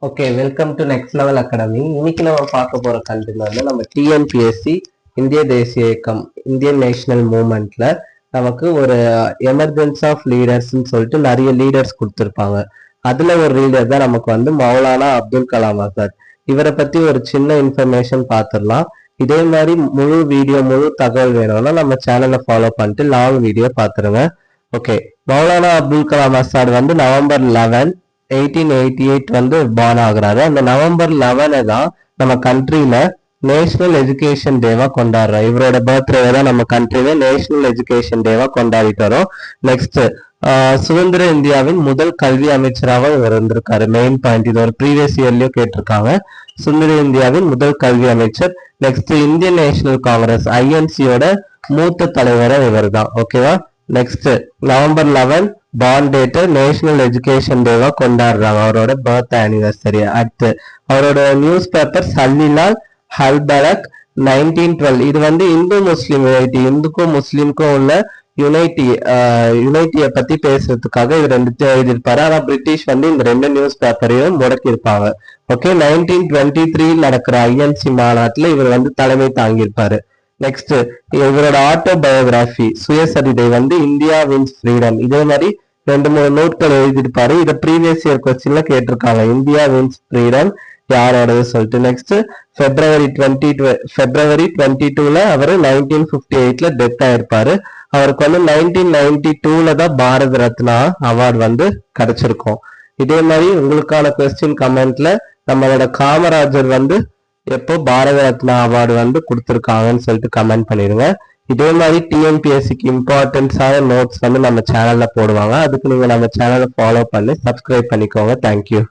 Okay, welcome to next level academy. இன்னைக்கு நம்ம பார்க்க போற கண்டென்ட் வந்து நம்ம டிஎன்பிஎஸ்சி இந்திய தேசிய இயக்கம் இந்தியன் நேஷனல் மூவ்மெண்ட்ல நமக்கு ஒரு எமர்ஜென்சி ஆஃப் லீடர்ஸ்ன்னு சொல்லிட்டு நிறைய லீடர்ஸ் கொடுத்துருப்பாங்க. அதுல ஒரு லீடர் தான் நமக்கு வந்து மௌலானா அப்துல் கலாம் ஆசாத். இவரை பத்தி ஒரு சின்ன இன்ஃபர்மேஷன் பார்த்துடலாம். இதே மாதிரி முழு வீடியோ முழு தகவல் வேணும்னா நம்ம சேனலை ஃபாலோ பண்ணிட்டு லாங் வீடியோ பார்த்துருங்க. ஓகே, மௌலானா அப்துல் கலாம் ஆசாத் வந்து நவம்பர் 11 1888 வந்து பார்ன் ஆகுறாரு. அந்த நவம்பர் 11 தான் நம்ம கண்ட்ரியில நேஷனல் எஜுகேஷன் டேவா கொண்டாடுறோம். இவரோட பர்த்டே தான் நம்ம கண்ட்ரியில நேஷனல் எஜுகேஷன் டேவா கொண்டாடிட்டு வரோம். நெக்ஸ்ட், சுதந்திர இந்தியாவின் முதல் கல்வி அமைச்சராக இவர் இருந்திருக்காரு. மெயின் பாயிண்ட், இது ஒரு ப்ரீவியஸ் இயர்லயும் கேட்டிருக்காங்க. சுதந்திர இந்தியாவின் முதல் கல்வி அமைச்சர். நெக்ஸ்ட், இந்தியன் நேஷனல் காங்கிரஸ் ஐஎன்சியோட மூத்த தலைவரை இவர் தான். ஓகேவா? Next, November 11 born date national education டேவா கொண்டாடுறாங்க, அவரோட பர்த் ஆனிவர்சரி. அடுத்து அவரோட நியூஸ் பேப்பர் சல்லிலால் ஹல்பலக் 1912. இது வந்து இந்து முஸ்லீம் யூனிட்டி, இந்துக்கும் முஸ்லீமுக்கும் உள்ள யுனைட்டியை பத்தி பேசுறதுக்காக இது ரெண்டுத்தையும் எழுதியிருப்பாரு. ஆனா பிரிட்டிஷ் வந்து இந்த ரெண்டு நியூஸ் பேப்பரையும் முடக்கியிருப்பாங்க. ஓகே, 1923 நடக்கிற ஐஎன்சி மாநாட்டுல இவர் வந்து தலைமை தாங்கியிருப்பாரு. நெக்ஸ்ட், இவரோட ஆட்டோபயோகிராஃபி சுயசரிதை வந்து இந்தியா வின்ஸ் ஃப்ரீடம். இதே மாதிரி 2-3 நோட்கள் எழுதியிருப்பாரு. இதை ப்ரீவியஸ் இயர் கொஸ்டின்ல கேட்டிருக்காங்க, இந்தியா வின்ஸ் ஃப்ரீடம் யாரோடது சொல்லிட்டு. நெக்ஸ்ட், February 22ல அவர் 1958ல டெத் ஆயிருப்பாரு. அவருக்கு வந்து 1992ல தான் பாரத ரத்னா அவார்டு வந்து கிடைச்சிருக்கும். இதே மாதிரி உங்களுக்கான கொஸ்டின் கமெண்ட்ல நம்மளோட காமராஜர் வந்து எப்போ பாரத ரத்னா அவார்டு வந்து கொடுத்துருக்காங்கன்னு சொல்லிட்டு கமெண்ட் பண்ணிடுங்க. இதே மாதிரி டிஎன்பிஎஸ்சிக்கு இம்பார்ட்டன்ஸான நோட்ஸ் வந்து நம்ம சேனல்ல போடுவாங்க. அதுக்கு நீங்க நம்ம சேனலை ஃபாலோ பண்ணி சப்ஸ்கிரைப் பண்ணிக்கோங்க. தேங்க்யூ.